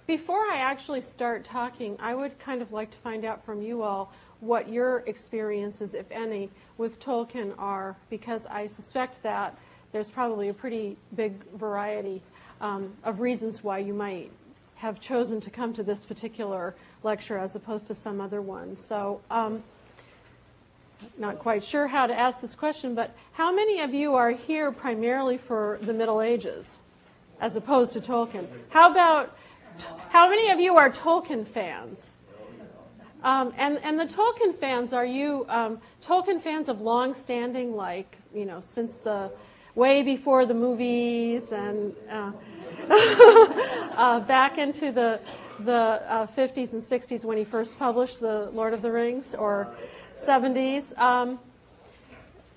Before I actually start talking, I would kind of like to find out from you all what your experiences, if any, with Tolkien are, because I suspect that there's probably a pretty big variety of reasons why you might have chosen to come to this particular lecture as opposed to some other one. So, not quite sure how to ask this question, but how many of you are here primarily for the Middle Ages as opposed to Tolkien? How many of you are Tolkien fans? And the Tolkien fans, are you Tolkien fans of long standing, like, you know, since the way before the movies and back into the 50s and 60s when he first published The Lord of the Rings, or 70s?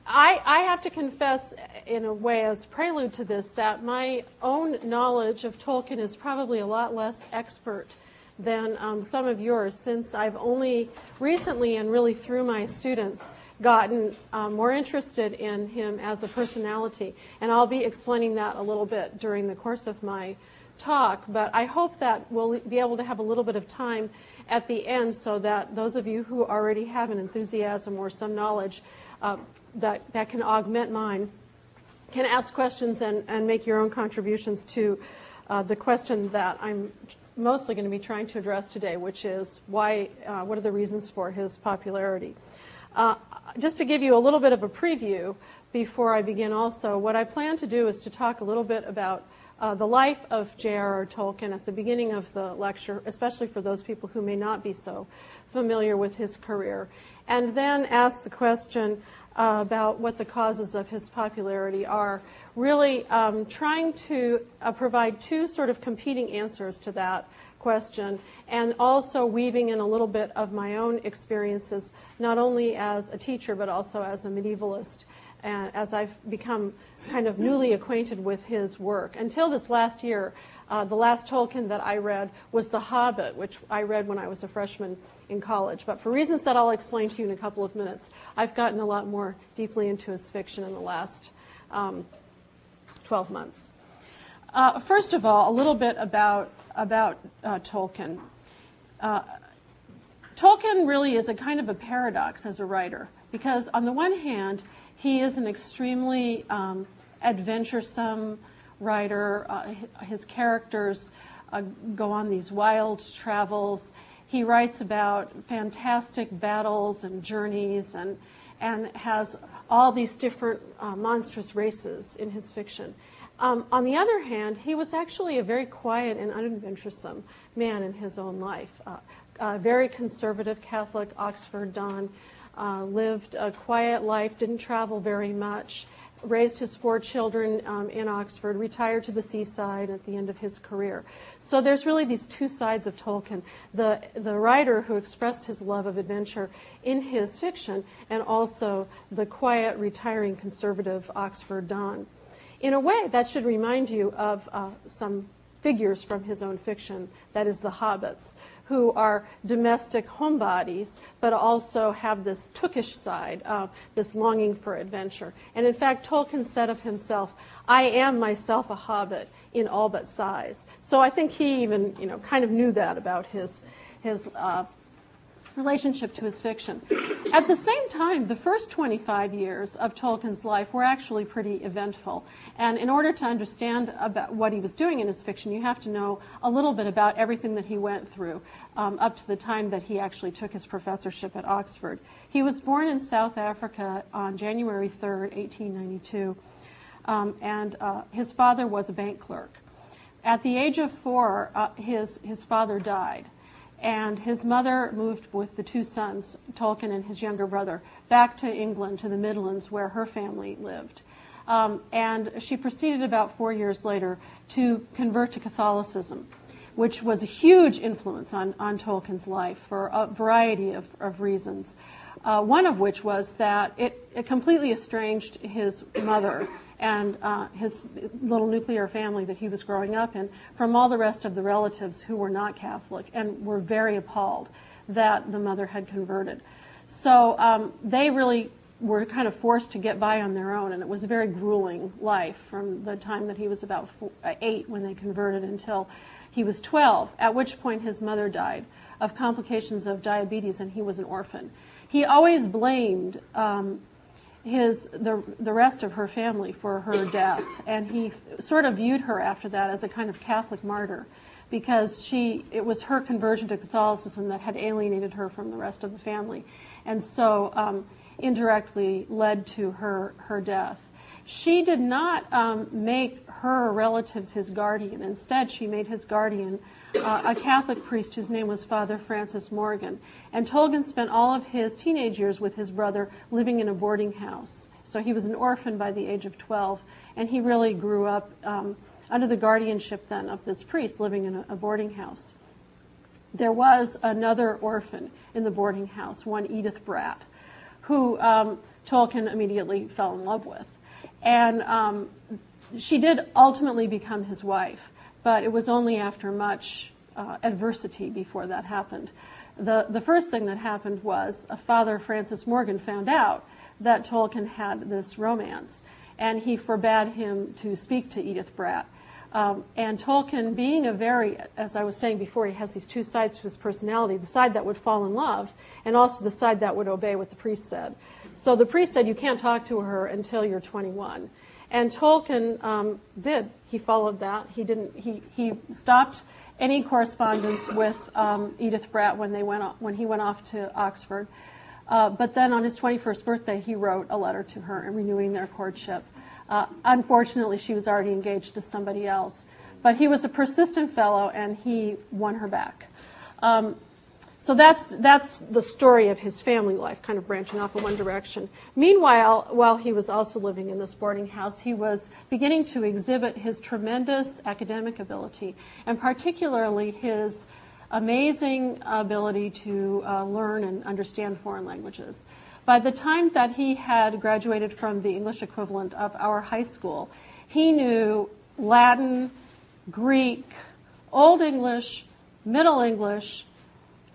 I have to confess, in a way, as prelude to this, that my own knowledge of Tolkien is probably a lot less expert than some of yours, since I've only recently, and really through my students, gotten more interested in him as a personality. And I'll be explaining that a little bit during the course of my talk, but I hope that we'll be able to have a little bit of time at the end so that those of you who already have an enthusiasm or some knowledge that can augment mine can ask questions and make your own contributions to the question that I'm mostly going to be trying to address today, which is why, what are the reasons for his popularity? Just to give you a little bit of a preview before I begin also, what I plan to do is to talk a little bit about the life of J.R.R. Tolkien at the beginning of the lecture, especially for those people who may not be so familiar with his career, and then ask the question about what the causes of his popularity are, really trying to provide two sort of competing answers to that question, and also weaving in a little bit of my own experiences, not only as a teacher but also as a medievalist, as I've become kind of newly acquainted with his work. Until this last year, the last Tolkien that I read was The Hobbit, which I read when I was a freshman in college. But for reasons that I'll explain to you in a couple of minutes, I've gotten a lot more deeply into his fiction in the last 12 months. First of all, a little bit about Tolkien. Tolkien really is a kind of a paradox as a writer, because on the one hand, he is an extremely adventuresome writer. His characters go on these wild travels. He writes about fantastic battles and journeys, and has all these different monstrous races in his fiction. On the other hand, he was actually a very quiet and unadventuresome man in his own life. A very conservative Catholic, Oxford Don, lived a quiet life, didn't travel very much, raised his 4 children in Oxford, retired to the seaside at the end of his career. So there's really these two sides of Tolkien, the writer who expressed his love of adventure in his fiction, and also the quiet, retiring, conservative Oxford Don. In a way, that should remind you of some figures from his own fiction, that is the hobbits, who are domestic homebodies, but also have this tookish side, this longing for adventure. And in fact, Tolkien said of himself, "I am myself a hobbit in all but size." So I think he even, kind of knew that about his relationship to his fiction. At the same time, the first 25 years of Tolkien's life were actually pretty eventful. And in order to understand about what he was doing in his fiction, you have to know a little bit about everything that he went through up to the time that he actually took his professorship at Oxford. He was born in South Africa on January 3rd, 1892, and his father was a bank clerk. At the age of 4, his father died. And his mother moved with the 2 sons, Tolkien and his younger brother, back to England, to the Midlands, where her family lived. And she proceeded about 4 years later to convert to Catholicism, which was a huge influence on Tolkien's life for a variety of reasons. One of which was that it completely estranged his mother and his little nuclear family that he was growing up in from all the rest of the relatives who were not Catholic and were very appalled that the mother had converted. So they really were kind of forced to get by on their own, and it was a very grueling life from the time that he was about 8 when they converted until he was 12, at which point his mother died of complications of diabetes, and he was an orphan. He always blamed the rest of her family for her death, and he sort of viewed her after that as a kind of Catholic martyr, because it was her conversion to Catholicism that had alienated her from the rest of the family, and so indirectly led to her death. She did not make her relatives his guardian. Instead, she made his guardian a Catholic priest whose name was Father Francis Morgan. And Tolkien spent all of his teenage years with his brother living in a boarding house. So he was an orphan by the age of 12, and he really grew up under the guardianship then of this priest living in a boarding house. There was another orphan in the boarding house, one Edith Bratt, who Tolkien immediately fell in love with. And she did ultimately become his wife, but it was only after much adversity before that happened. The first thing that happened was Father Francis Morgan found out that Tolkien had this romance, and he forbade him to speak to Edith Bratt. And Tolkien, being a very, as I was saying before, he has these two sides to his personality, the side that would fall in love, and also the side that would obey what the priest said. So the priest said, you can't talk to her until you're 21. And Tolkien did. He followed that. He stopped any correspondence with Edith Bratt when he went off to Oxford. But then on his 21st birthday, he wrote a letter to her and renewing their courtship. Unfortunately, she was already engaged to somebody else. But he was a persistent fellow, and he won her back. So that's the story of his family life, kind of branching off in one direction. Meanwhile, while he was also living in this boarding house, he was beginning to exhibit his tremendous academic ability, and particularly his amazing ability to learn and understand foreign languages. By the time that he had graduated from the English equivalent of our high school, he knew Latin, Greek, Old English, Middle English,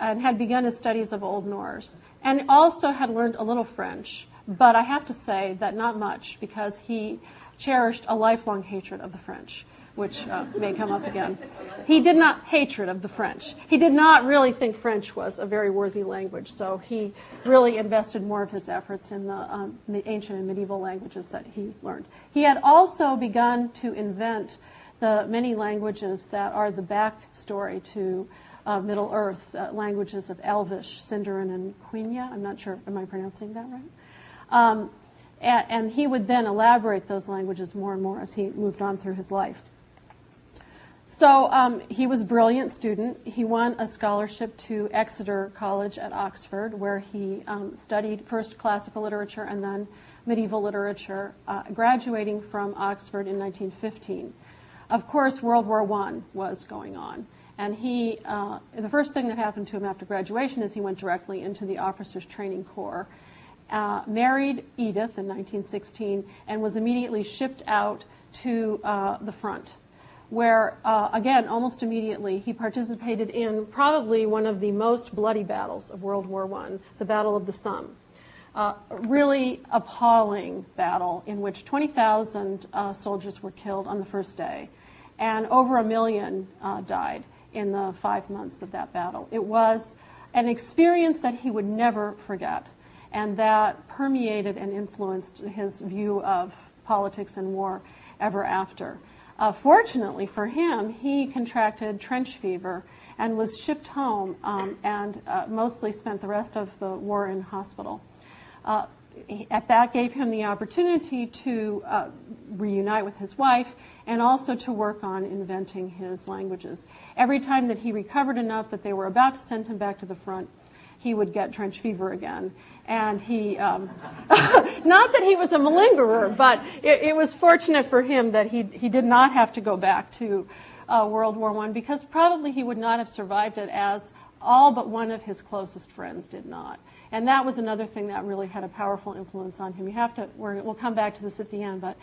and had begun his studies of Old Norse, and also had learned a little French, but I have to say that not much, because he cherished a lifelong hatred of the French, which may come up again. He did not hatred of the French. He did not really think French was a very worthy language, so he really invested more of his efforts in the ancient and medieval languages that he learned. He had also begun to invent the many languages that are the backstory to Middle-earth, languages of Elvish, Sindarin, and Quenya. I'm not sure, am I pronouncing that right? And he would then elaborate those languages more and more as he moved on through his life. So he was a brilliant student. He won a scholarship to Exeter College at Oxford, where he studied first classical literature and then medieval literature, graduating from Oxford in 1915. Of course, World War I was going on. And the first thing that happened to him after graduation is he went directly into the Officers Training Corps, married Edith in 1916, and was immediately shipped out to the front, where, again, almost immediately, he participated in probably one of the most bloody battles of World War I, the Battle of the Somme. Really appalling battle in which 20,000 soldiers were killed on the first day, and over 1 million died in the 5 months of that battle. It was an experience that he would never forget, and that permeated and influenced his view of politics and war ever after. Fortunately for him, he contracted trench fever and was shipped home and mostly spent the rest of the war in hospital. That gave him the opportunity to reunite with his wife and also to work on inventing his languages. Every time that he recovered enough that they were about to send him back to the front, he would get trench fever again. And he, not that he was a malingerer, but it was fortunate for him that he did not have to go back to World War I, because probably he would not have survived it, as all but one of his closest friends did not. And that was another thing that really had a powerful influence on him. You have to, we'll come back to this at the end, but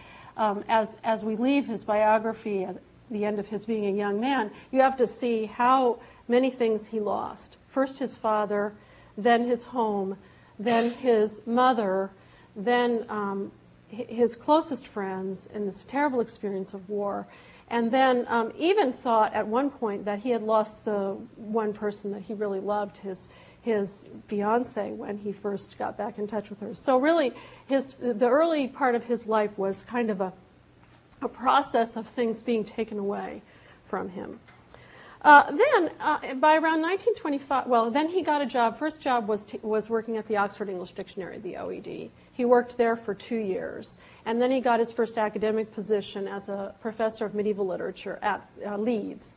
as we leave his biography at the end of his being a young man, you have to see how many things he lost. First his father, then his home, then his mother, then his closest friends in this terrible experience of war, and then even thought at one point that he had lost the one person that he really loved, his fiancée, when he first got back in touch with her. So really, the early part of his life was kind of a process of things being taken away from him. Then, by around 1925, well, then he got a job. First job was working at the Oxford English Dictionary, the OED. He worked there for 2 years. And then he got his first academic position as a professor of medieval literature at Leeds,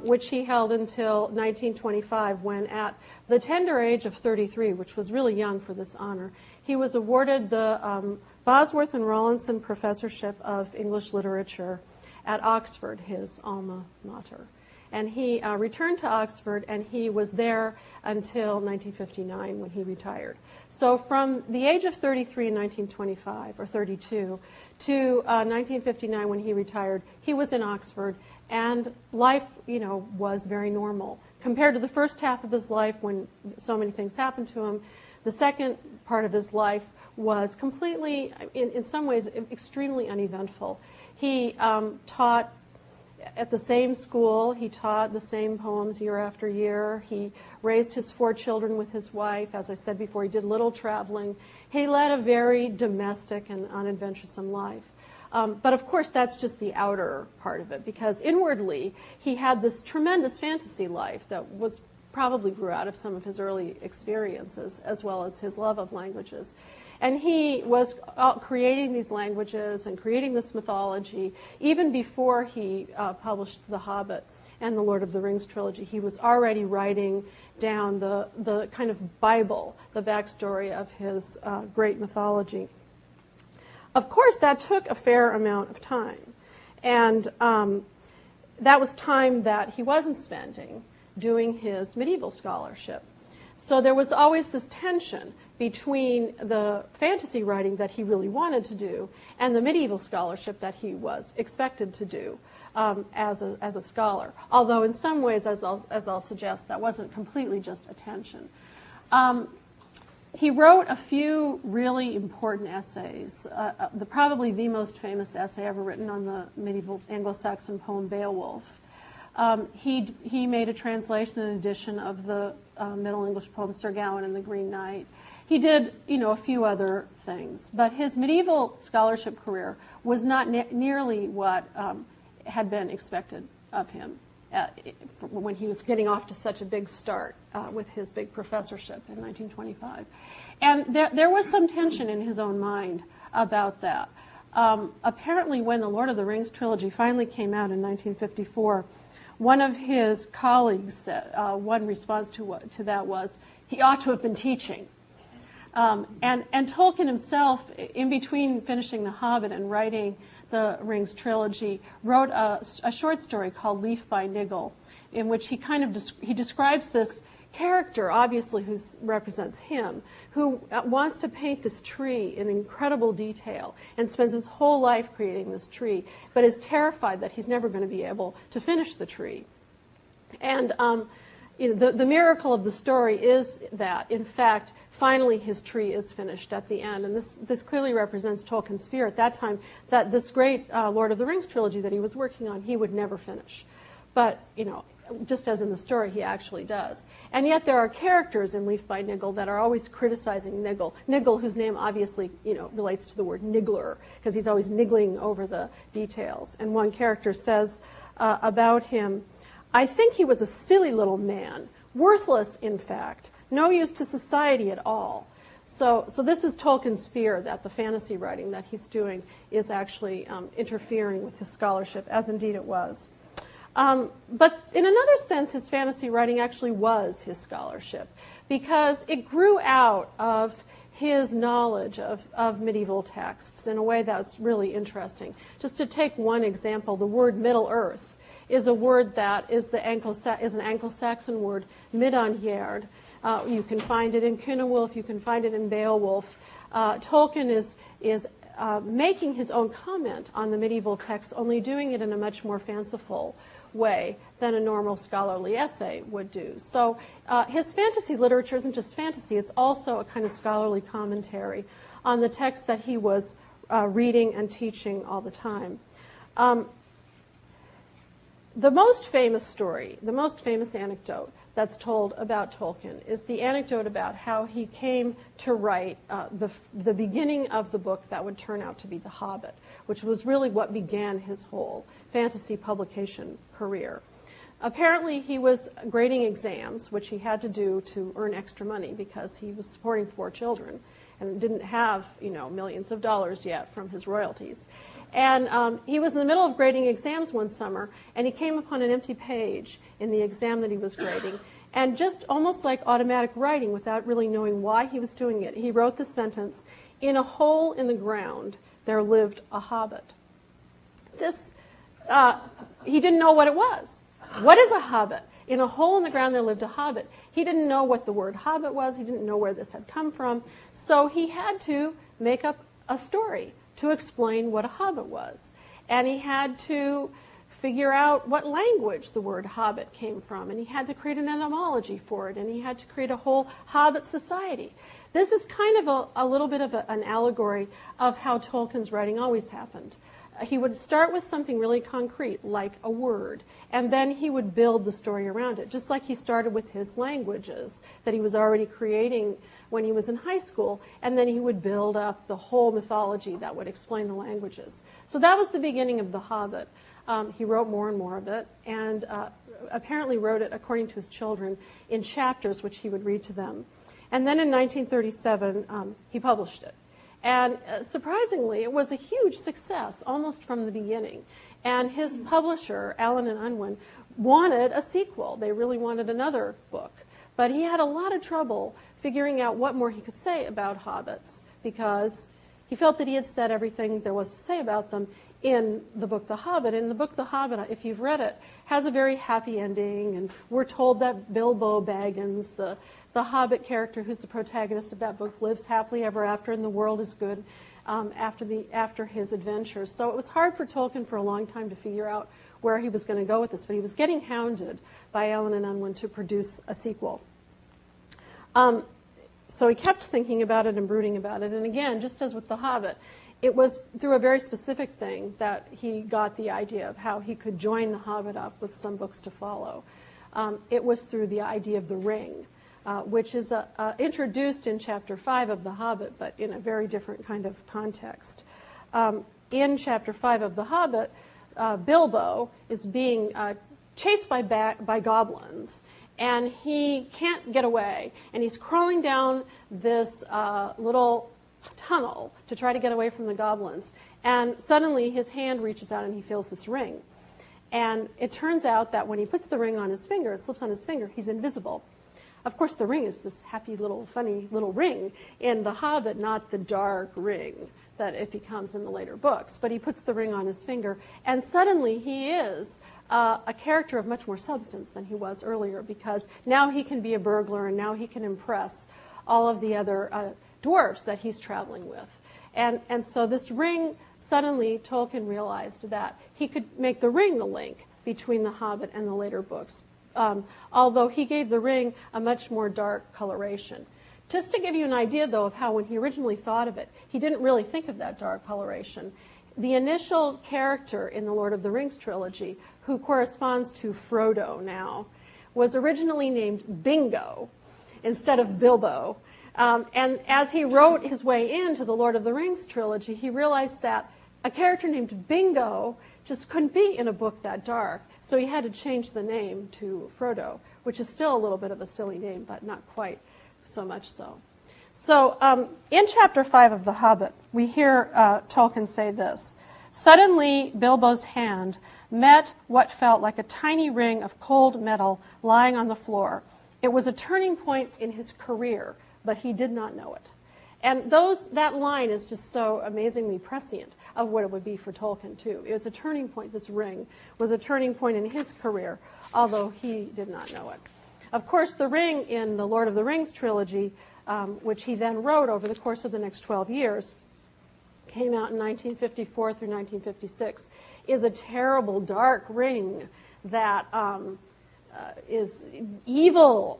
which he held until 1925, when at the tender age of 33, which was really young for this honor, he was awarded the Bosworth and Rawlinson Professorship of English Literature at Oxford, his alma mater. And he returned to Oxford, and he was there until 1959 when he retired. So from the age of 33 in 1925, or 32, to 1959 when he retired, he was in Oxford, and life, was very normal. Compared to the first half of his life when so many things happened to him, the second part of his life was completely, in some ways, extremely uneventful. He taught at the same school. He taught the same poems year after year. He raised his 4 children with his wife. As I said before, he did little traveling. He led a very domestic and unadventuresome life. But of course, that's just the outer part of it, because inwardly, he had this tremendous fantasy life that probably grew out of some of his early experiences, as well as his love of languages. And he was creating these languages and creating this mythology even before he published The Hobbit and the Lord of the Rings trilogy. He was already writing down the kind of Bible, the backstory of his great mythology. Of course, that took a fair amount of time. And that was time that he wasn't spending doing his medieval scholarship. So there was always this tension between the fantasy writing that he really wanted to do and the medieval scholarship that he was expected to do as a scholar. Although in some ways, as I'll suggest, that wasn't completely just a tension. He wrote a few really important essays. Probably the most famous essay ever written on the medieval Anglo-Saxon poem Beowulf. He made a translation and edition of the Middle English poem Sir Gawain and the Green Knight. He did, a few other things, but his medieval scholarship career was not nearly what had been expected of him when he was getting off to such a big start with his big professorship in 1925. And there was some tension in his own mind about that. Apparently, when the Lord of the Rings trilogy finally came out in 1954, one of his colleagues said, one response to that was, he ought to have been teaching. And Tolkien himself, in between finishing The Hobbit and writing the Rings trilogy, wrote a short story called Leaf by Niggle, in which he describes this character, obviously, who represents him, who wants to paint this tree in incredible detail and spends his whole life creating this tree, but is terrified that he's never going to be able to finish the tree. And the miracle of the story is that, in fact, finally his tree is finished at the end. And this clearly represents Tolkien's fear at that time that this great Lord of the Rings trilogy that he was working on, he would never finish. But, just as in the story, he actually does. And yet there are characters in Leaf by Niggle that are always criticizing Niggle. Niggle, whose name obviously, relates to the word niggler, because he's always niggling over the details. And one character says about him, I think he was a silly little man, worthless, in fact, no use to society at all. So this is Tolkien's fear that the fantasy writing that he's doing is actually interfering with his scholarship, as indeed it was. But in another sense, his fantasy writing actually was his scholarship, because it grew out of his knowledge of medieval texts in a way that's really interesting. Just to take one example, the word Middle Earth is a word that is an Anglo-Saxon word, midangerd. You can find it in Cynewulf, you can find it in Beowulf. Tolkien is making his own comment on the medieval text, only doing it in a much more fanciful way than a normal scholarly essay would do. So his fantasy literature isn't just fantasy, it's also a kind of scholarly commentary on the text that he was reading and teaching all the time. The most famous story, the most famous anecdote that's told about Tolkien is the anecdote about how he came to write the beginning of the book that would turn out to be The Hobbit, which was really what began his whole fantasy publication career. Apparently, he was grading exams, which he had to do to earn extra money because he was supporting 4 children and didn't have, millions of dollars yet from his royalties. And he was in the middle of grading exams one summer, and he came upon an empty page in the exam that he was grading. And just almost like automatic writing, without really knowing why he was doing it, he wrote the sentence, "In a hole in the ground, there lived a hobbit." This, he didn't know what it was. What is a hobbit? In a hole in the ground, there lived a hobbit. He didn't know what the word hobbit was. He didn't know where this had come from. So he had to make up a story to explain what a hobbit was. And he had to figure out what language the word hobbit came from. And he had to create an etymology for it. And he had to create a whole hobbit society. This is kind of a little bit of an allegory of how Tolkien's writing always happened. He would start with something really concrete, like a word, and then he would build the story around it, just like he started with his languages that he was already creating when he was in high school, and then he would build up the whole mythology that would explain the languages. So that was the beginning of The Hobbit. He wrote more and more of it, and apparently wrote it, according to his children, in chapters which he would read to them. And then in 1937, he published it. And surprisingly, it was a huge success almost from the beginning. And his publisher, Allen and Unwin, wanted a sequel. They really wanted another book. But he had a lot of trouble figuring out what more he could say about hobbits, because he felt that he had said everything there was to say about them in the book The Hobbit. And the book The Hobbit, if you've read it, has a very happy ending. And we're told that Bilbo Baggins, the Hobbit character who's the protagonist of that book, lives happily ever after, and the world is good after his adventures. So it was hard for Tolkien for a long time to figure out where he was going to go with this, but he was getting hounded by Allen and Unwin to produce a sequel. So he kept thinking about it and brooding about it. And again, just as with The Hobbit, it was through a very specific thing that he got the idea of how he could join The Hobbit up with some books to follow. It was through the idea of the ring, which is introduced in Chapter 5 of The Hobbit, but in a very different kind of context. In Chapter 5 of The Hobbit, Bilbo is being chased by goblins, and he can't get away, and he's crawling down this little tunnel to try to get away from the goblins. And suddenly his hand reaches out and he feels this ring. And it turns out that when he puts the ring on his finger, it slips on his finger, he's invisible. Of course, the ring is this happy little, funny little ring in The Hobbit, not the dark ring that it becomes in the later books. But he puts the ring on his finger, and suddenly he is a character of much more substance than he was earlier, because now he can be a burglar, and now he can impress all of the other dwarves that he's traveling with. And so this ring, suddenly Tolkien realized that he could make the ring the link between The Hobbit and the later books. Although he gave the ring a much more dark coloration. Just to give you an idea, though, of how when he originally thought of it, he didn't really think of that dark coloration. The initial character in the Lord of the Rings trilogy, who corresponds to Frodo now, was originally named Bingo instead of Bilbo. And as he wrote his way into the Lord of the Rings trilogy, he realized that a character named Bingo just couldn't be in a book that dark. So he had to change the name to Frodo, which is still a little bit of a silly name, but not quite so much so. So in Chapter 5 of The Hobbit, we hear Tolkien say this: "Suddenly Bilbo's hand met what felt like a tiny ring of cold metal lying on the floor. It was a turning point in his career, but he did not know it." And that line is just so amazingly prescient of what it would be for Tolkien, too. It was a turning point. This ring was a turning point in his career, although he did not know it. Of course, the ring in the Lord of the Rings trilogy, which he then wrote over the course of the next 12 years, came out in 1954 through 1956, is a terrible, dark ring that evil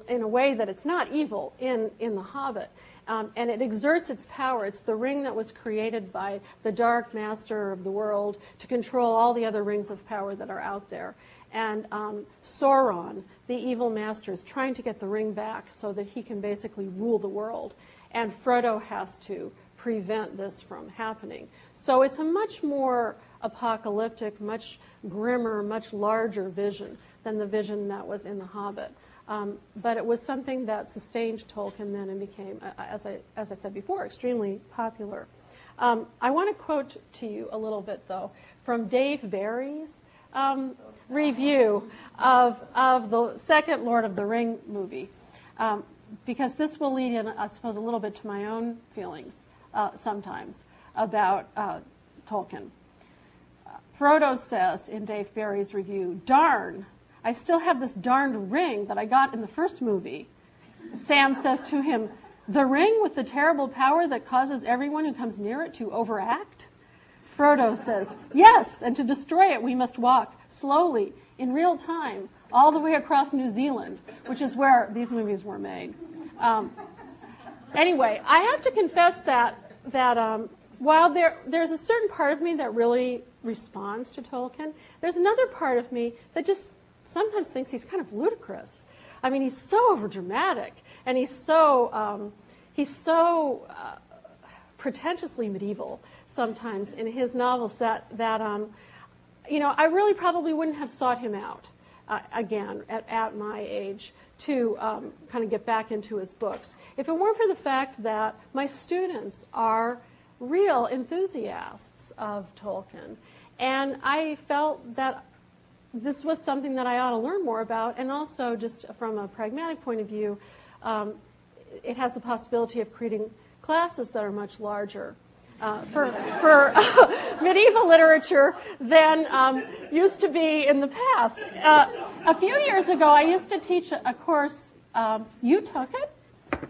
in a way that it's not evil in The Hobbit. And it exerts its power. It's the ring that was created by the Dark Master of the world to control all the other rings of power that are out there. And Sauron, the evil master, is trying to get the ring back so that he can basically rule the world. And Frodo has to prevent this from happening. So it's a much more apocalyptic, much grimmer, much larger vision than the vision that was in The Hobbit. But it was something that sustained Tolkien then and became, as I said before, extremely popular. I want to quote to you a little bit, though, from Dave Barry's review of the second Lord of the Ring movie, because this will lead in, I suppose, a little bit to my own feelings sometimes about Tolkien. Frodo says in Dave Barry's review, "Darn, I still have this darned ring that I got in the first movie." Sam says to him, "The ring with the terrible power that causes everyone who comes near it to overact?" Frodo says, "Yes, and to destroy it we must walk slowly, in real time, all the way across New Zealand," which is where these movies were made. Anyway, I have to confess that while there's a certain part of me that really responds to Tolkien, there's another part of me that just sometimes thinks he's kind of ludicrous. I mean, he's so overdramatic, and he's so pretentiously medieval sometimes in his novels that I really probably wouldn't have sought him out again at my age to kind of get back into his books if it weren't for the fact that my students are real enthusiasts of Tolkien, and I felt that this was something that I ought to learn more about, and also just from a pragmatic point of view, it has the possibility of creating classes that are much larger for medieval literature than used to be in the past. A few years ago, I used to teach a course, you took it,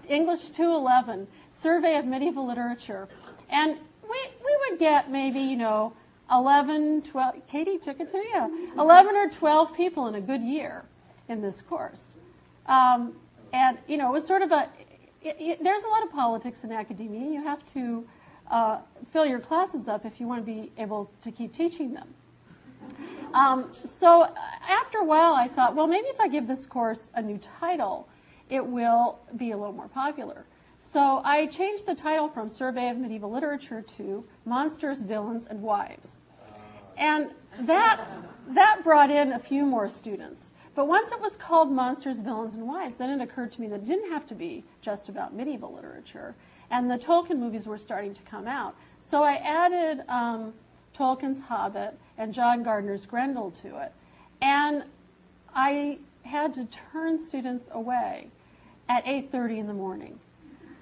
English 211, Survey of Medieval Literature, and we would get maybe, 11, 12, Katie took it too, yeah, 11 or 12 people in a good year in this course. And, it was sort of there's a lot of politics in academia. You have to fill your classes up if you want to be able to keep teaching them. So after a while, I thought, well, maybe if I give this course a new title, it will be a little more popular. So I changed the title from Survey of Medieval Literature to Monsters, Villains, and Wives. And that brought in a few more students. But once it was called Monsters, Villains, and Wives, then it occurred to me that it didn't have to be just about medieval literature. And the Tolkien movies were starting to come out. So I added Tolkien's Hobbit and John Gardner's Grendel to it. And I had to turn students away at 8:30 in the morning,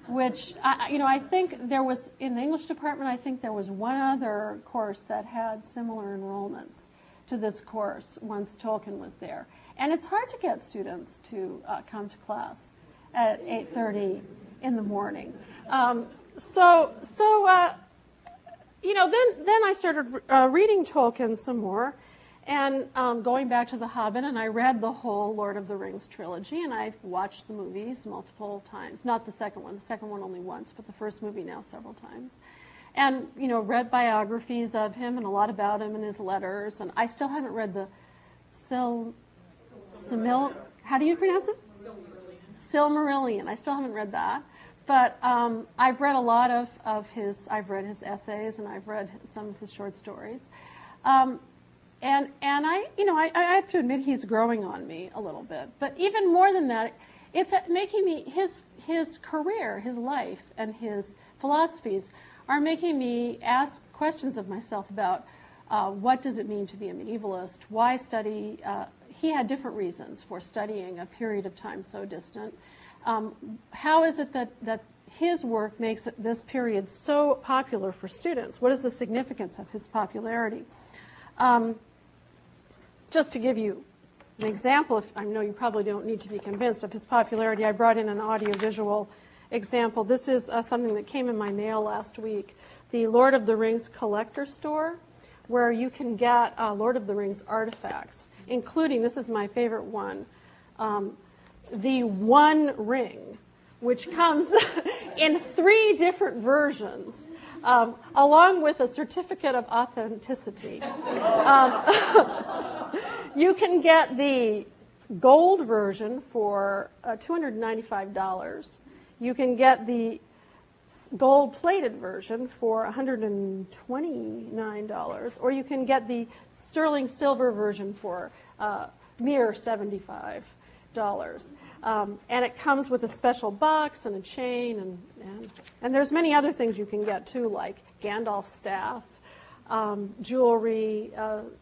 which, I think there was, in the English department, I think there was one other course that had similar enrollments to this course once Tolkien was there. And it's hard to get students to come to class at 8:30 in the morning. Then I started reading Tolkien some more, and going back to The Hobbit, and I read the whole Lord of the Rings trilogy, and I've watched the movies multiple times. Not the second one only once, but the first movie now several times. And, read biographies of him and a lot about him and his letters, and I still haven't read the how do you pronounce it? Silmarillion. I still haven't read that. But I've read a lot of his, I've read his essays, and I've read some of his short stories. And I have to admit he's growing on me a little bit. But even more than that, it's making me, his career, his life, and his philosophies are making me ask questions of myself about what does it mean to be a medievalist, why study, he had different reasons for studying a period of time so distant. How is it that his work makes this period so popular for students? What is the significance of his popularity? Just to give you an example, I know you probably don't need to be convinced of his popularity, I brought in an audiovisual example. This is something that came in my mail last week. The Lord of the Rings collector store where you can get Lord of the Rings artifacts, including, this is my favorite one, the One Ring, which comes in 3 different versions, along with a certificate of authenticity. You can get the gold version for $295. You can get the gold-plated version for $129, or you can get the sterling silver version for mere $75. And it comes with a special box and a chain, and there's many other things you can get too, like Gandalf's staff, jewelry,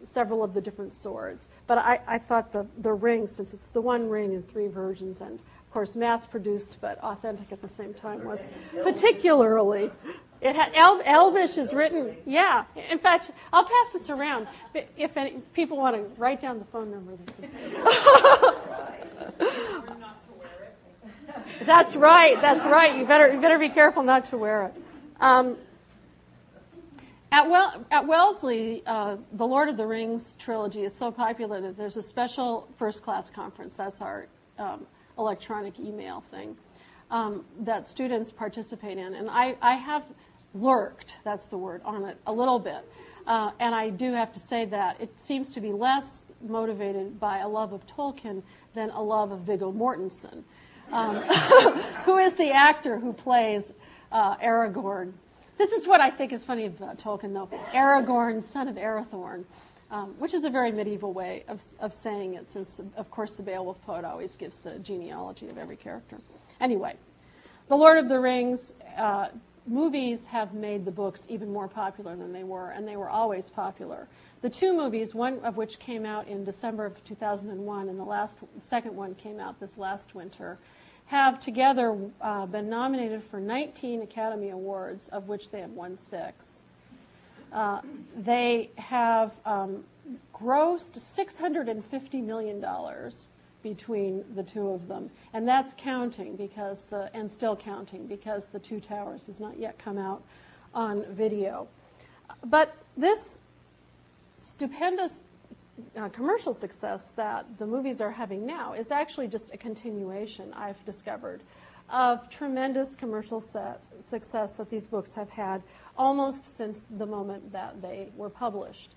several of the different swords. But I thought the ring, since it's the One Ring in 3 versions, and of course mass-produced but authentic at the same time, was particularly. It had Elvish is written. Yeah. In fact, I'll pass this around. If any people want to write down the phone number. That's right. That's right. You better be careful not to wear it. At Wellesley, the Lord of the Rings trilogy is so popular that there's a special first-class conference. That's our electronic email thing that students participate in. And I have lurked, that's the word, on it a little bit. And I do have to say that it seems to be less motivated by a love of Tolkien than a love of Viggo Mortensen, who is the actor who plays Aragorn. This is what I think is funny about Tolkien, though. Aragorn, son of Arathorn, which is a very medieval way of saying it, since, of course, the Beowulf poet always gives the genealogy of every character. Anyway, The Lord of the Rings movies have made the books even more popular than they were, and they were always popular. The 2 movies, one of which came out in December of 2001, and the second one came out this last winter, have together been nominated for 19 Academy Awards, of which they have won 6. They have grossed $650 million between the 2 of them, and that's counting and still counting because The Two Towers has not yet come out on video. But this stupendous commercial success that the movies are having now is actually just a continuation, I've discovered, of tremendous commercial success that these books have had almost since the moment that they were published.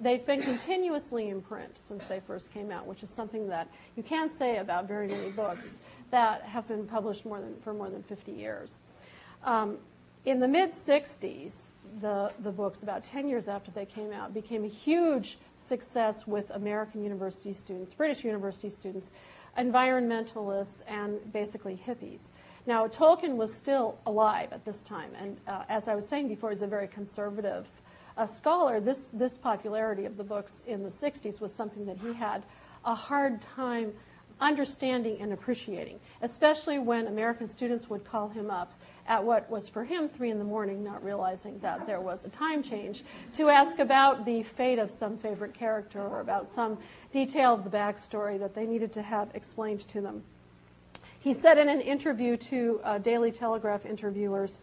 They've been continuously in print since they first came out, which is something that you can't say about very many books that have been published for more than 50 years. In the mid-'60s, the books, about 10 years after they came out, became a huge success with American university students, British university students, environmentalists, and basically hippies. Now, Tolkien was still alive at this time, and as I was saying before, he's a very conservative scholar. This popularity of the books in the 60s was something that he had a hard time understanding and appreciating, especially when American students would call him up at what was for him 3 in the morning, not realizing that there was a time change, to ask about the fate of some favorite character or about some detail of the backstory that they needed to have explained to them. He said in an interview to Daily Telegraph interviewers,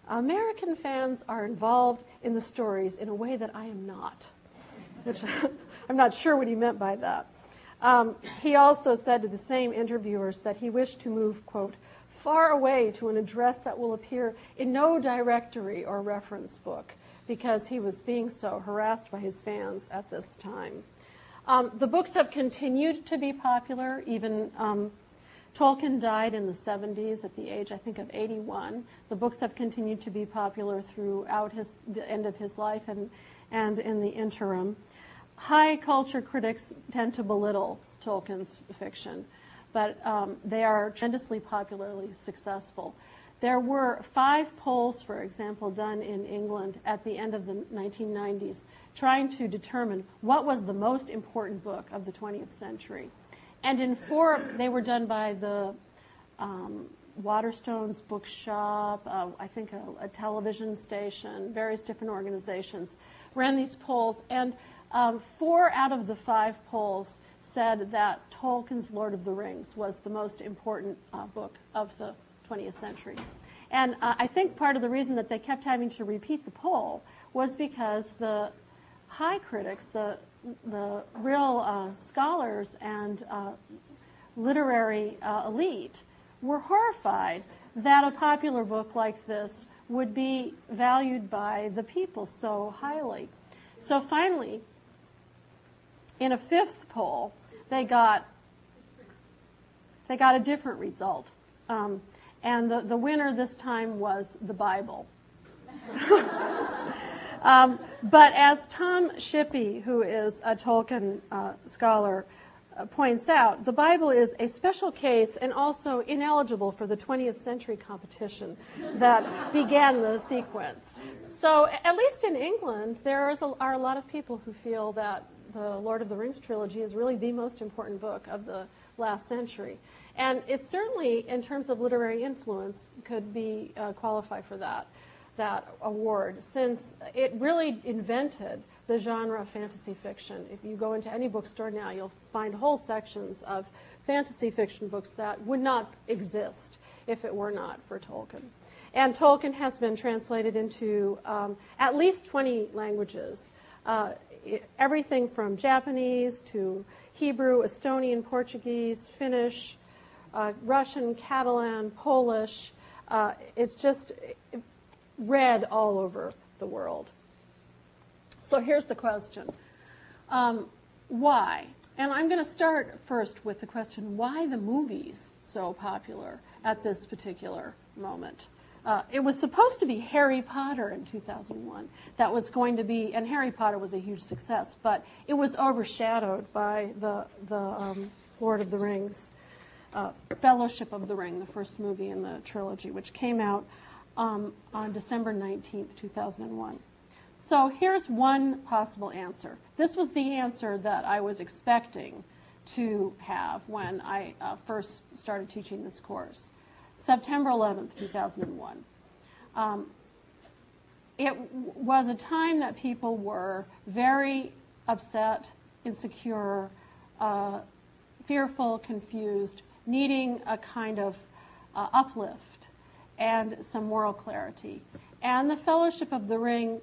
"American fans are involved in the stories in a way that I am not," which I'm not sure what he meant by that. He also said to the same interviewers that he wished to move, quote, "far away to an address that will appear in no directory or reference book," because he was being so harassed by his fans at this time. The books have continued to be popular. Even Tolkien died in the 70s at the age, I think, of 81. The books have continued to be popular throughout the end of his life and in the interim. High culture critics tend to belittle Tolkien's fiction, but they are tremendously popularly successful. There were 5 polls, for example, done in England at the end of the 1990s, trying to determine what was the most important book of the 20th century. And in 4, they were done by the Waterstones Bookshop, I think a television station, various different organizations ran these polls, and 4 out of the 5 polls said that Tolkien's Lord of the Rings was the most important book of the 20th century. And I think part of the reason that they kept having to repeat the poll was because the high critics, the real scholars and literary elite were horrified that a popular book like this would be valued by the people so highly. So finally, in a fifth poll, they got a different result. And the winner this time was the Bible. But as Tom Shippey, who is a Tolkien scholar, points out, the Bible is a special case and also ineligible for the 20th century competition that began the sequence. So at least in England, are a lot of people who feel that the Lord of the Rings trilogy is really the most important book of the last century. And it certainly, in terms of literary influence, could be qualify for that award, since it really invented the genre of fantasy fiction. If you go into any bookstore now, you'll find whole sections of fantasy fiction books that would not exist if it were not for Tolkien. And Tolkien has been translated into at least 20 languages, everything from Japanese to Hebrew, Estonian, Portuguese, Finnish, Russian, Catalan, Polish. It's just read all over the world. So here's the question. Why? And I'm going to start first with the question, why the movies so popular at this particular moment? It was supposed to be Harry Potter in 2001. That was going to be, and Harry Potter was a huge success, but it was overshadowed by the Lord of the Rings, Fellowship of the Ring, the first movie in the trilogy, which came out on December 19th, 2001. So here's one possible answer. This was the answer that I was expecting to have when I first started teaching this course. September 11th, 2001. It was a time that people were very upset, insecure, fearful, confused, needing a kind of uplift and some moral clarity. And the Fellowship of the Ring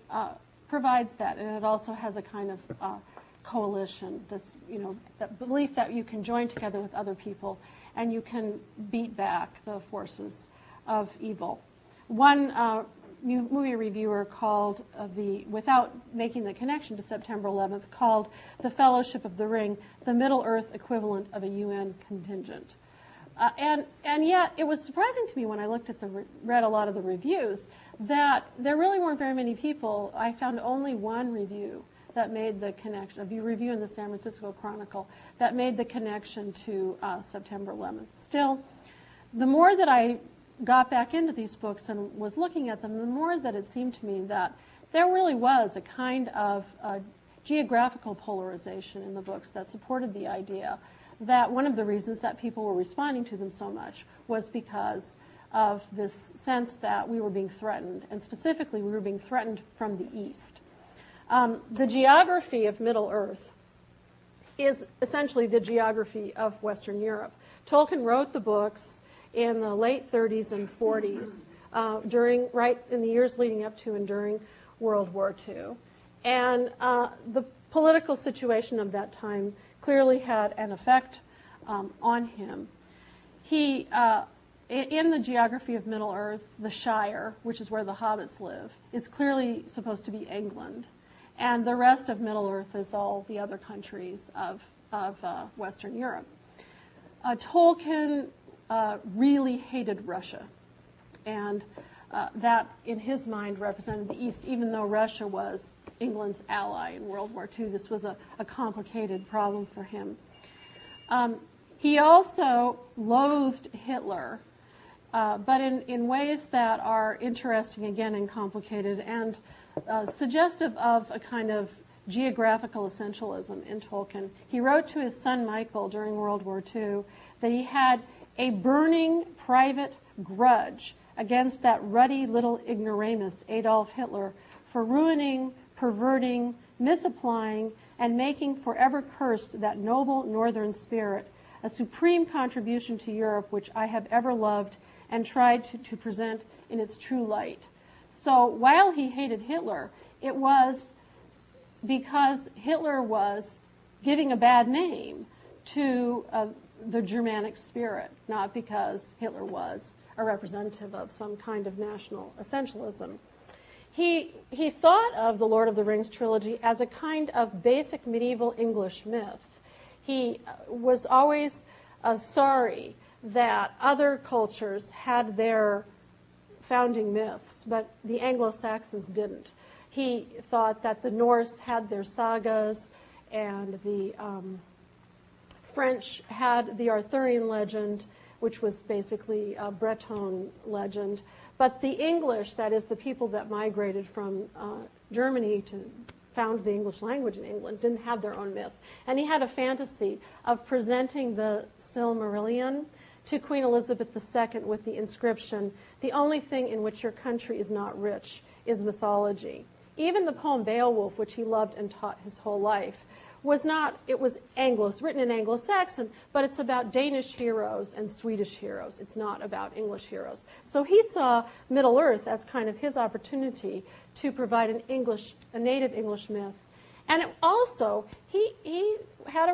provides that, and it also has a kind of coalition, this, that belief that you can join together with other people and you can beat back the forces of evil. One movie reviewer called without making the connection to September 11th, called the Fellowship of the Ring the Middle-earth equivalent of a UN contingent. And yet, it was surprising to me when I read a lot of the reviews that there really weren't very many people. I found only one review that made the connection, a review in the San Francisco Chronicle, that made the connection to September 11th. Still, the more that I got back into these books and was looking at them, the more that it seemed to me that there really was a kind of geographical polarization in the books that supported the idea that one of the reasons that people were responding to them so much was because of this sense that we were being threatened, and specifically we were being threatened from the east. The geography of Middle-earth is essentially the geography of Western Europe. Tolkien wrote the books in the late 30s and 40s, right in the years leading up to and during World War II. And the political situation of that time clearly had an effect on him. He, in the geography of Middle-earth, the Shire, which is where the hobbits live, is clearly supposed to be England. And the rest of Middle-earth is all the other countries of Western Europe. Tolkien really hated Russia. And that, in his mind, represented the East, even though Russia was England's ally in World War II. This was a complicated problem for him. He also loathed Hitler, but in ways that are interesting, again, and complicated, and suggestive of a kind of geographical essentialism in Tolkien. He wrote to his son Michael during World War II that he had a burning private grudge against that ruddy little ignoramus Adolf Hitler for ruining, perverting, misapplying, and making forever cursed that noble northern spirit, a supreme contribution to Europe which I have ever loved and tried to present in its true light. So while he hated Hitler, it was because Hitler was giving a bad name to the Germanic spirit, not because Hitler was a representative of some kind of national essentialism. He thought of the Lord of the Rings trilogy as a kind of basic medieval English myth. He was always sorry that other cultures had their founding myths, but the Anglo-Saxons didn't. He thought that the Norse had their sagas, and the French had the Arthurian legend, which was basically a Breton legend. But the English, that is the people that migrated from Germany to found the English language in England, didn't have their own myth. And he had a fantasy of presenting the Silmarillion to Queen Elizabeth II with the inscription, "The only thing in which your country is not rich is mythology." Even the poem Beowulf, which he loved and taught his whole life, was not, it was written in Anglo-Saxon, but it's about Danish heroes and Swedish heroes. It's not about English heroes. So he saw Middle-earth as kind of his opportunity to provide a native English myth. And it also, he had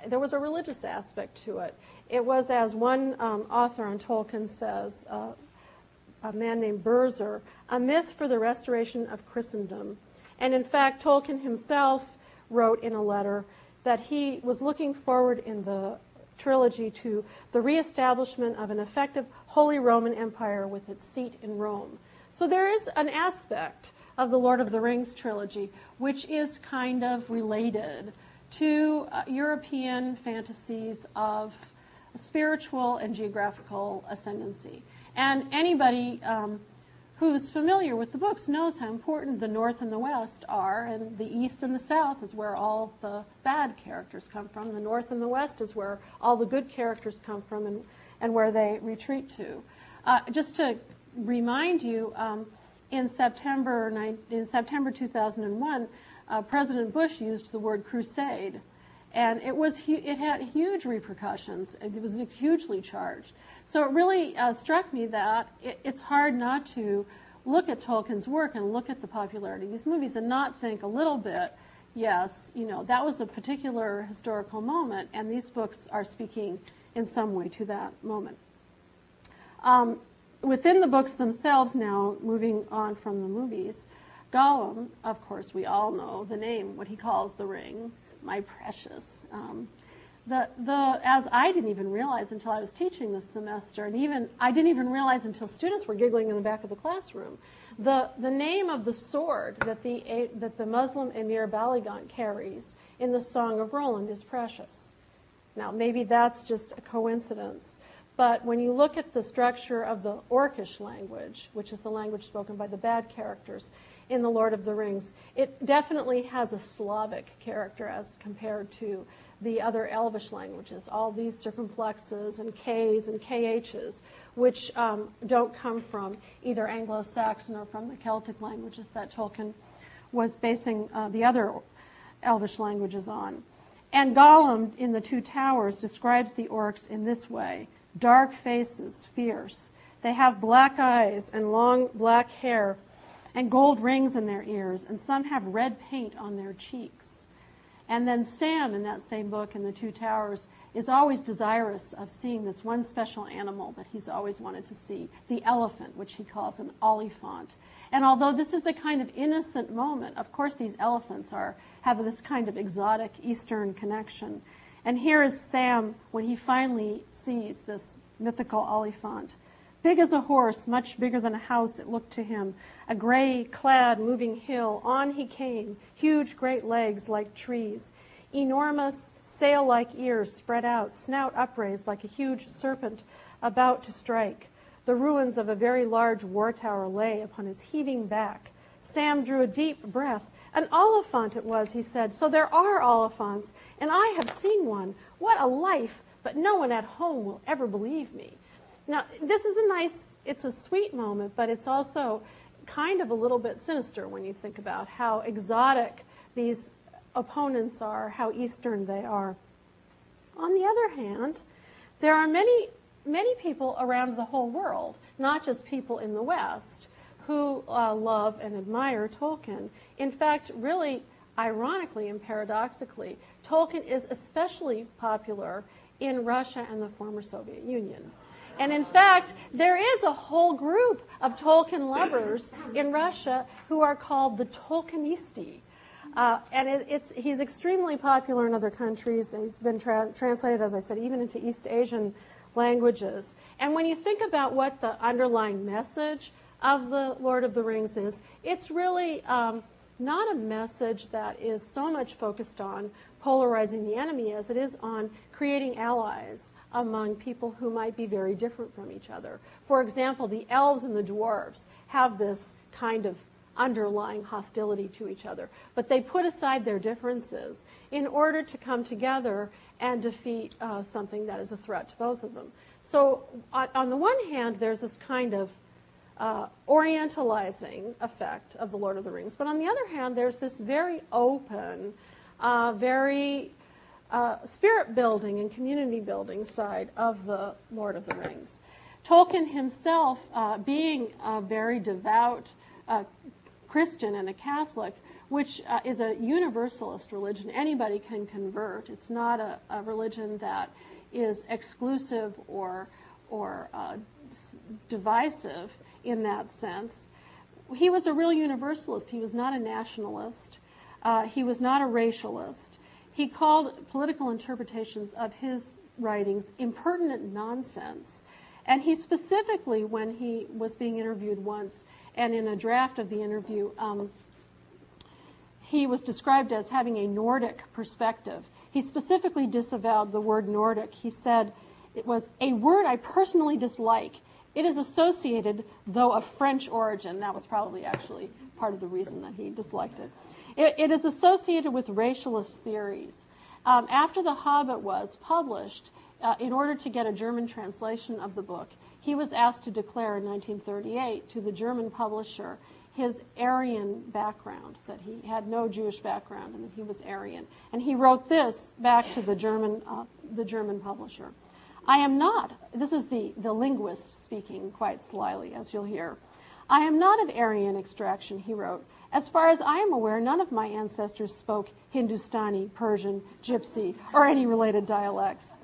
there was a religious aspect to it. It was, as one author on Tolkien says, a man named Berzer, a myth for the restoration of Christendom. And in fact, Tolkien himself wrote in a letter that he was looking forward in the trilogy to the reestablishment of an effective Holy Roman Empire with its seat in Rome. So there is an aspect of the Lord of the Rings trilogy which is kind of related to European fantasies of spiritual and geographical ascendancy. And anybody who's familiar with the books knows how important the North and the West are, and the East and the South is where all the bad characters come from. The North and the West is where all the good characters come from and where they retreat to. Just to remind you, in September 2001, President Bush used the word crusade, and it had huge repercussions. It was hugely charged. So it really struck me that it's hard not to look at Tolkien's work and look at the popularity of these movies and not think a little bit, yes, that was a particular historical moment, and these books are speaking in some way to that moment. Within the books themselves now, moving on from the movies, Gollum, of course, we all know the name, what he calls the ring, my precious. As I didn't even realize until I was teaching this semester, and I didn't even realize until students were giggling in the back of the classroom, the name of the sword that the Muslim Emir Baligan carries in the Song of Roland is precious. Now, maybe that's just a coincidence, but when you look at the structure of the Orcish language, which is the language spoken by the bad characters in The Lord of the Rings, it definitely has a Slavic character as compared to the other Elvish languages, all these circumflexes and Ks and KHs, which don't come from either Anglo-Saxon or from the Celtic languages that Tolkien was basing the other Elvish languages on. And Gollum in The Two Towers describes the orcs in this way: dark faces, fierce. They have black eyes and long black hair and gold rings in their ears, and some have red paint on their cheeks. And then Sam, in that same book, in The Two Towers, is always desirous of seeing this one special animal that he's always wanted to see, the elephant, which he calls an olifant. And although this is a kind of innocent moment, of course these elephants have this kind of exotic Eastern connection. And here is Sam when he finally sees this mythical olifant. Big as a horse, much bigger than a house, it looked to him. A gray-clad moving hill, on he came, huge great legs like trees, enormous sail-like ears spread out, snout upraised like a huge serpent about to strike. The ruins of a very large war tower lay upon his heaving back. Sam drew a deep breath. An oliphant it was, he said. So there are oliphants, and I have seen one. What a life, but no one at home will ever believe me. Now, this is it's a sweet moment, but it's also kind of a little bit sinister when you think about how exotic these opponents are, how Eastern they are. On the other hand, there are many people around the whole world, not just people in the West, who love and admire Tolkien. In fact, really, ironically and paradoxically, Tolkien is especially popular in Russia and the former Soviet Union. And in fact, there is a whole group of Tolkien lovers in Russia who are called the Tolkienisti. And he's extremely popular in other countries. He's been translated, as I said, even into East Asian languages. And when you think about what the underlying message of the Lord of the Rings is, it's really not a message that is so much focused on polarizing the enemy as it is on creating allies among people who might be very different from each other. For example, the elves and the dwarves have this kind of underlying hostility to each other, but they put aside their differences in order to come together and defeat something that is a threat to both of them. So on the one hand, there's this kind of orientalizing effect of the Lord of the Rings, but on the other hand, there's this very open, very spirit building and community building side of the Lord of the Rings. Tolkien himself, being a very devout Christian and a Catholic, which is a universalist religion, anybody can convert. It's not a religion that is exclusive or divisive in that sense. He was a real universalist. He was not a nationalist. He was not a racialist. He called political interpretations of his writings impertinent nonsense. And he specifically, when he was being interviewed once, and in a draft of the interview, he was described as having a Nordic perspective. He specifically disavowed the word Nordic. He said it was a word I personally dislike. It is associated, though of French origin. That was probably actually part of the reason that he disliked it. It is associated with racialist theories. After The Hobbit was published, in order to get a German translation of the book, he was asked to declare in 1938 to the German publisher his Aryan background, that he had no Jewish background and that he was Aryan. And he wrote this back to the German publisher. I am not, this is the linguist speaking quite slyly, as you'll hear. I am not of Aryan extraction, he wrote. As far as I am aware, none of my ancestors spoke Hindustani, Persian, Gypsy, or any related dialects.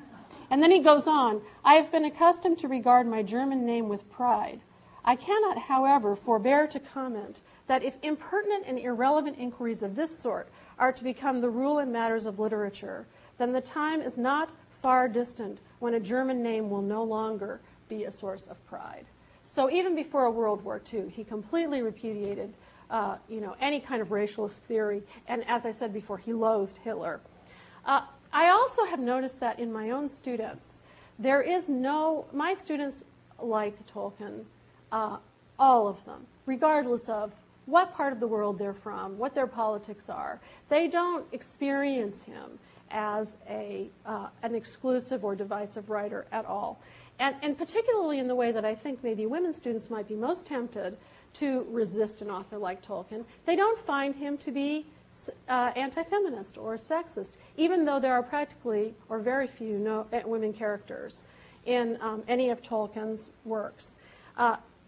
And then he goes on, I have been accustomed to regard my German name with pride. I cannot, however, forbear to comment that if impertinent and irrelevant inquiries of this sort are to become the rule in matters of literature, then the time is not far distant when a German name will no longer be a source of pride. So even before World War II, he completely repudiated any kind of racialist theory, and as I said before, he loathed Hitler. I also have noticed that in my own students, my students like Tolkien, all of them, regardless of what part of the world they're from, what their politics are. They don't experience him as an exclusive or divisive writer at all. And particularly in the way that I think maybe women students might be most tempted to resist an author like Tolkien, they don't find him to be anti-feminist or sexist, even though there are practically or very few women characters in any of Tolkien's works.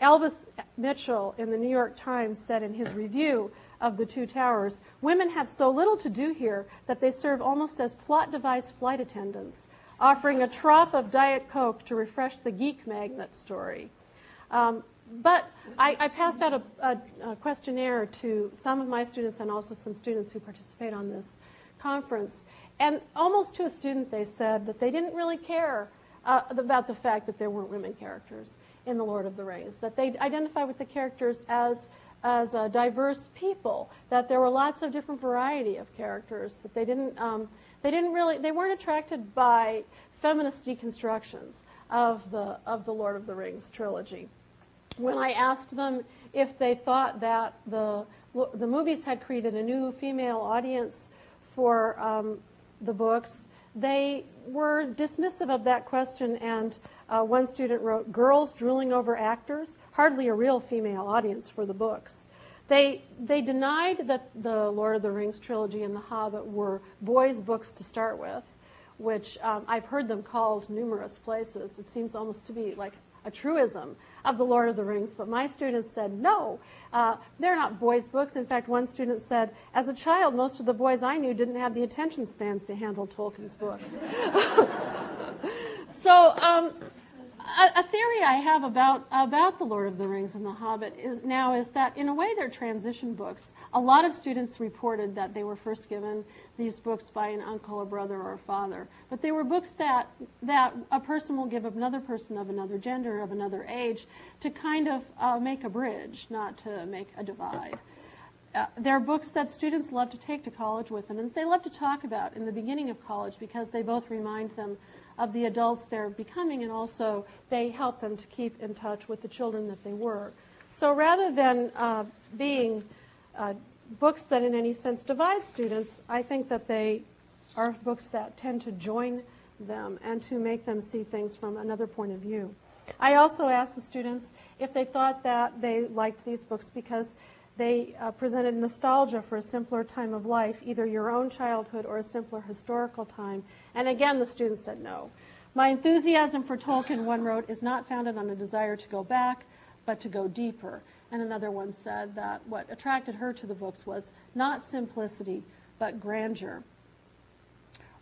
Elvis Mitchell in the New York Times said in his review of The Two Towers, women have so little to do here that they serve almost as plot device flight attendants, offering a trough of Diet Coke to refresh the geek magnet story. But I passed out a questionnaire to some of my students and also some students who participate on this conference. And almost to a student they said that they didn't really care about the fact that there weren't women characters in The Lord of the Rings, that they identify with the characters as diverse people, that there were lots of different variety of characters, but they weren't attracted by feminist deconstructions of the Lord of the Rings trilogy. When I asked them if they thought that the movies had created a new female audience for the books, they were dismissive of that question, and one student wrote, girls drooling over actors, hardly a real female audience for the books. They denied that the Lord of the Rings trilogy and The Hobbit were boys' books to start with, which I've heard them called numerous places. It seems almost to be like a truism of the Lord of the Rings, but my students said, no, they're not boys' books. In fact, one student said, as a child, most of the boys I knew didn't have the attention spans to handle Tolkien's books. So a theory I have about the Lord of the Rings and the Hobbit is that in a way they're transition books. A lot of students reported that they were first given these books by an uncle, a brother, or a father. But they were books that a person will give another person of another gender, of another age, to kind of make a bridge, not to make a divide. They're books that students love to take to college with them, and they love to talk about in the beginning of college because they both remind them of the adults they're becoming, and also they help them to keep in touch with the children that they were. So rather than being books that in any sense divide students, I think that they are books that tend to join them and to make them see things from another point of view. I also asked the students if they thought that they liked these books because they presented nostalgia for a simpler time of life, either your own childhood or a simpler historical time. And again, the students said no. My enthusiasm for Tolkien, one wrote, is not founded on a desire to go back, but to go deeper. And another one said that what attracted her to the books was not simplicity, but grandeur.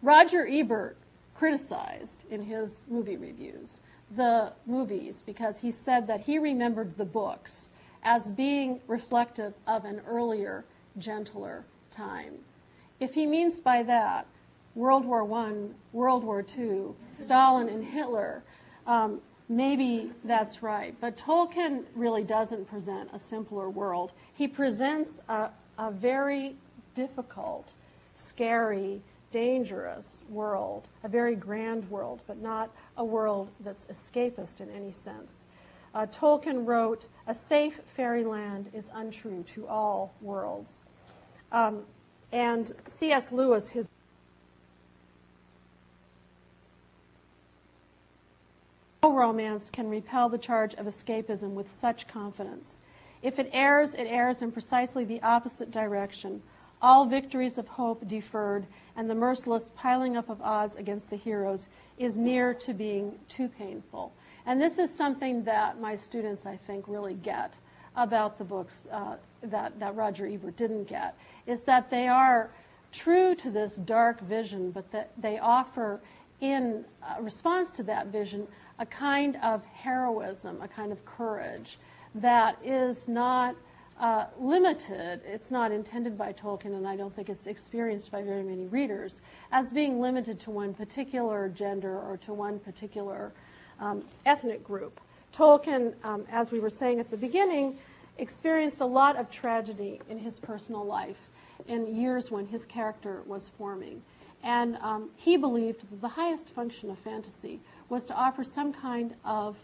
Roger Ebert criticized in his movie reviews the movies because he said that he remembered the books as being reflective of an earlier, gentler time. If he means by that World War I, World War II, Stalin and Hitler, maybe that's right. But Tolkien really doesn't present a simpler world. He presents a very difficult, scary, dangerous world, a very grand world, but not a world that's escapist in any sense. Tolkien wrote, "A safe fairyland is untrue to all worlds." And C.S. Lewis, his no romance can repel the charge of escapism with such confidence. If it errs in precisely the opposite direction. All victories of hope deferred, and the merciless piling up of odds against the heroes is near to being too painful. And this is something that my students, I think, really get about the books that Roger Ebert didn't get, is that they are true to this dark vision, but that they offer, in response to that vision, a kind of heroism, a kind of courage that is not limited. It's not intended by Tolkien, and I don't think it's experienced by very many readers, as being limited to one particular gender or to one particular ethnic group. Tolkien, as we were saying at the beginning, experienced a lot of tragedy in his personal life in years when his character was forming. And he believed that the highest function of fantasy was to offer some kind of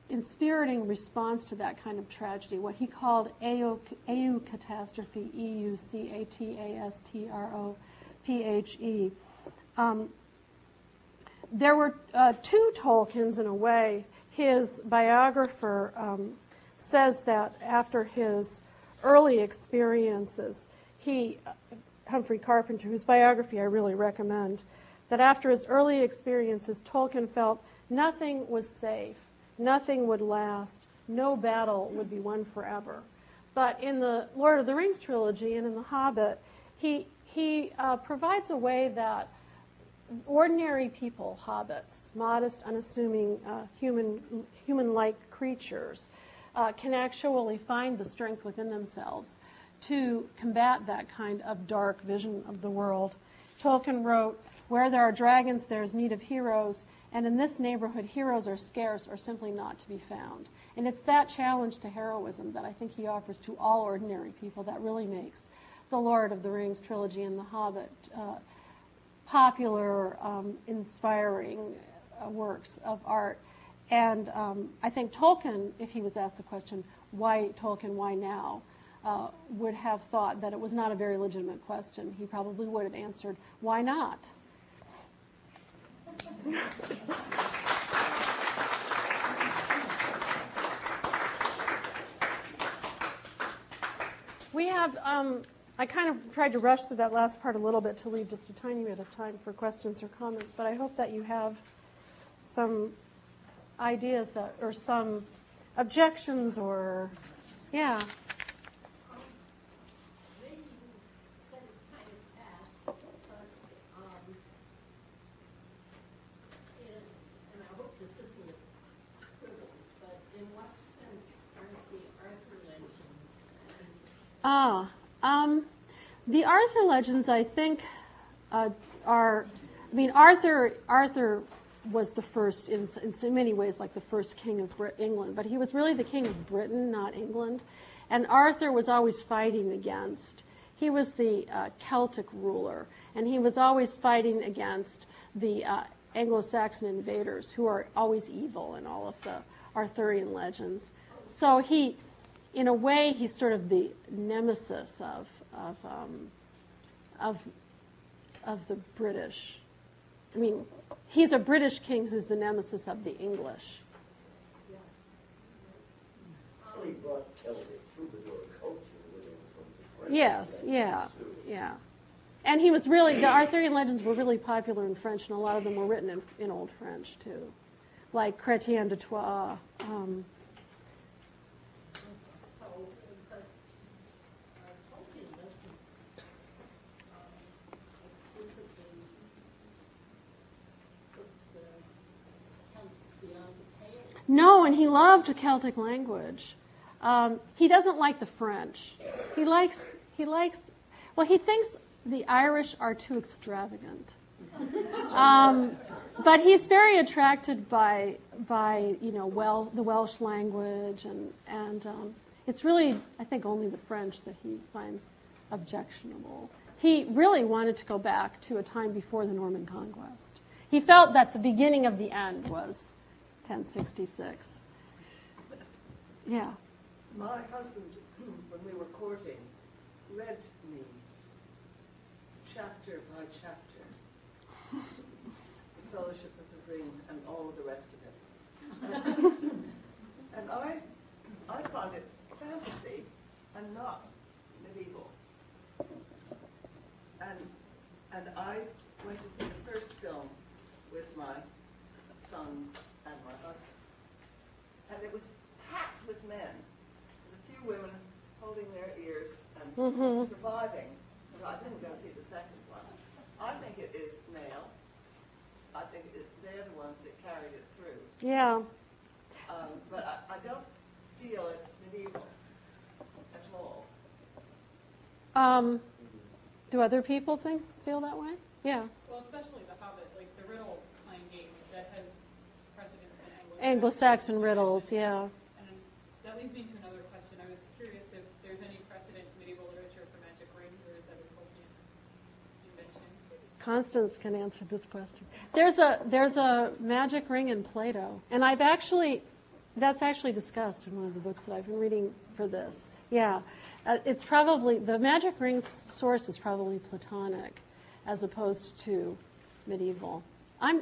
inspiriting response to that kind of tragedy, what he called eucatastrophe, E-U-C-A-T-A-S-T-R-O-P-H-E. There were two Tolkiens in a way. His biographer says that after his early experiences, Humphrey Carpenter, whose biography I really recommend, that after his early experiences, Tolkien felt nothing was safe, nothing would last, no battle would be won forever. But in the Lord of the Rings trilogy and in The Hobbit, he provides a way that ordinary people, hobbits, modest, unassuming, human-like creatures, can actually find the strength within themselves to combat that kind of dark vision of the world. Tolkien wrote, "Where there are dragons, there is need of heroes, and in this neighborhood, heroes are scarce or simply not to be found." And it's that challenge to heroism that I think he offers to all ordinary people that really makes the Lord of the Rings trilogy and The Hobbit popular, inspiring works of art. And I think Tolkien, if he was asked the question, why Tolkien, why now, would have thought that it was not a very legitimate question. He probably would have answered, why not? We have, I kind of tried to rush through that last part a little bit to leave just a tiny bit of time for questions or comments, but I hope that you have some ideas that, or some objections, or, yeah. Maybe you said it kind of fast, but and I hope this isn't equivalent, but in what sense aren't the Arthur legends? The Arthur legends, I think, are. I mean, Arthur was the first, in many ways, like the first king of England, but he was really the king of Britain, not England. And Arthur was always fighting against. He was the Celtic ruler, and he was always fighting against the Anglo-Saxon invaders, who are always evil in all of the Arthurian legends. So he, in a way, he's sort of the nemesis of the British. I mean, he's a British king who's the nemesis of the English. Well, he brought Celtic troubadour culture with him from the French. Yes, yeah. And he was really, the Arthurian legends were really popular in French, and a lot of them were written in Old French, too. Like Chrétien de Troyes. Tolkien doesn't explicitly put the Celts beyond the pale. No, and he loved the Celtic language. He doesn't like the French. He thinks the Irish are too extravagant. But he's very attracted by the Welsh language, and it's really, I think, only the French that he finds objectionable. He really wanted to go back to a time before the Norman Conquest. He felt that the beginning of the end was 1066. Yeah. My husband, when we were courting, read me chapter by chapter The Fellowship of the Ring and all of the rest of it. And I found it fantasy and not medieval. And I went to see the first film with my sons and my husband. And it was packed with men, with a few women holding their ears and surviving. But I didn't go see the second one. I think it is male. I think they're the ones that carried it through. Yeah. But I don't feel it's medieval at all. Do other people feel that way? Yeah. Well, especially the Hobbit, like the riddle playing game that has precedence in Anglo-Saxon riddles, yeah. And that leads me to another question. I was curious if there's any precedent in medieval literature for magic rings, or is that a Tolkien invention? Constance can answer this question. There's a magic ring in Plato, and that's actually discussed in one of the books that I've been reading for this. Yeah. It's probably, the magic ring's source is probably Platonic, as opposed to medieval. I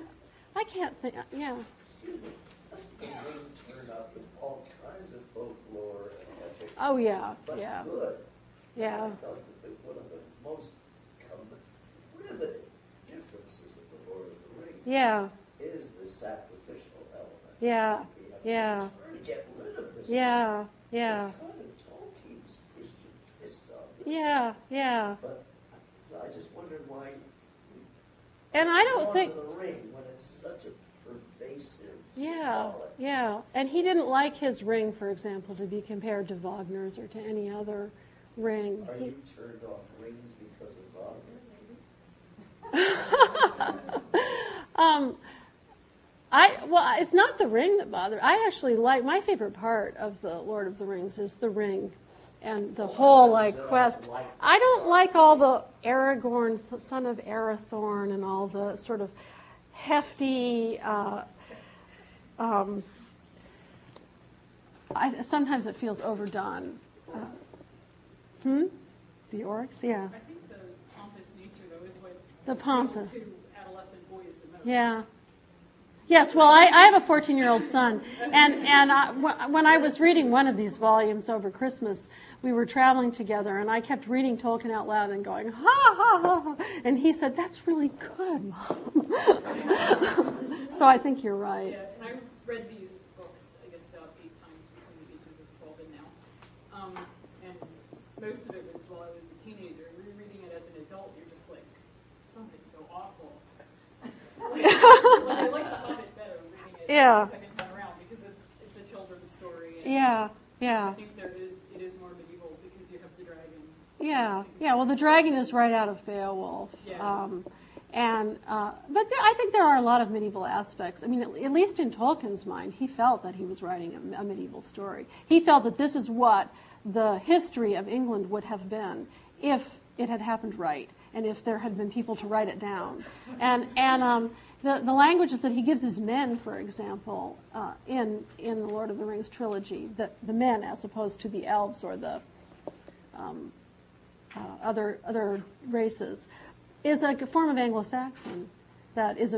can't think, yeah. Excuse me, doesn't the ring turn up with all kinds of folklore and epic? Oh, yeah, But yeah. good. Yeah. I felt that one of the most riveting differences of the Lord of the Rings Yeah, is the sacrificial element. yeah, We have yeah, to get rid of this. yeah, yeah, It's kind of Tolkien's Christian twist on this. yeah, yeah. But so I just wondered why. And I don't Lord think, of the Ring, when it's such a pervasive. yeah, symbolic. yeah. And he didn't like his ring, for example, to be compared to Wagner's or to any other ring. Are He- you turned off rings because of Wagner? Well, it's not the ring that bothers. I actually like, my favorite part of the Lord of the Rings is the ring and the whole quest. I don't like all the Aragorn, son of Arathorn, and all the sort of hefty. Sometimes it feels overdone. The orcs, yeah. I think the pompous nature, though, is what The pompous. appeals to adolescent boys the most. Yeah. Yes, well, I have a 14-year-old son, and when I was reading one of these volumes over Christmas, we were traveling together, and I kept reading Tolkien out loud and going, ha, ha, ha, ha, and he said, that's really good, Mom. So I think you're right. Yeah, and I read these books, I guess, about 8 times between the ages of 12 and now. And most of it was while I was a teenager. Rereading it as an adult, you're just like, some of it's so awful. Like, I like The Hobbit better reading it the second time around because it's a children's story. And Yeah. I think it is more medieval because you have the dragon. Yeah. Well, the dragon is right out of Beowulf. Yeah. But I think there are a lot of medieval aspects. I mean, at least in Tolkien's mind, he felt that he was writing a medieval story. He felt that this is what the history of England would have been if it had happened right, and if there had been people to write it down. And the languages that he gives his men, for example, in the Lord of the Rings trilogy, the men as opposed to the elves or the other races, is a form of Anglo-Saxon that is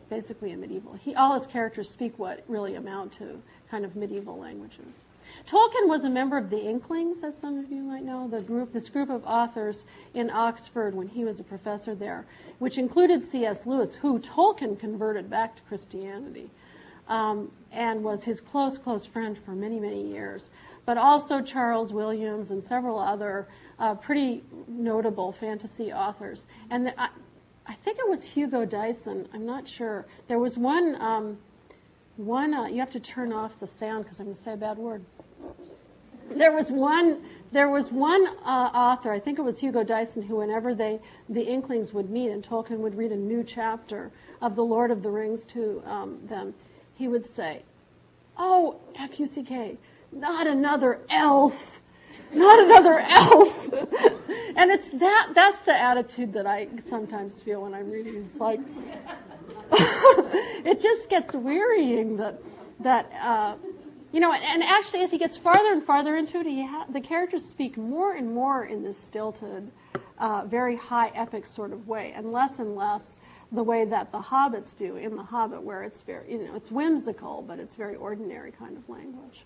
basically a medieval. All his characters speak what really amount to kind of medieval languages. Tolkien was a member of the Inklings, as some of you might know, this group of authors in Oxford when he was a professor there, which included C.S. Lewis, who Tolkien converted back to Christianity, and was his close friend for many, many years. But also Charles Williams and several other pretty notable fantasy authors. And I think it was Hugo Dyson, I'm not sure. There was one you have to turn off the sound because I'm going to say a bad word. There was one author, I think it was Hugo Dyson, who whenever the Inklings would meet and Tolkien would read a new chapter of The Lord of the Rings to them, he would say, "Oh, F-U-C-K, not another elf. Not another elf." And that's the attitude that I sometimes feel when I'm reading. It's like, it just gets wearying that and actually as he gets farther and farther into it, the characters speak more and more in this stilted, very high epic sort of way, and less the way that the hobbits do in The Hobbit, where it's very, it's whimsical, but it's very ordinary kind of language.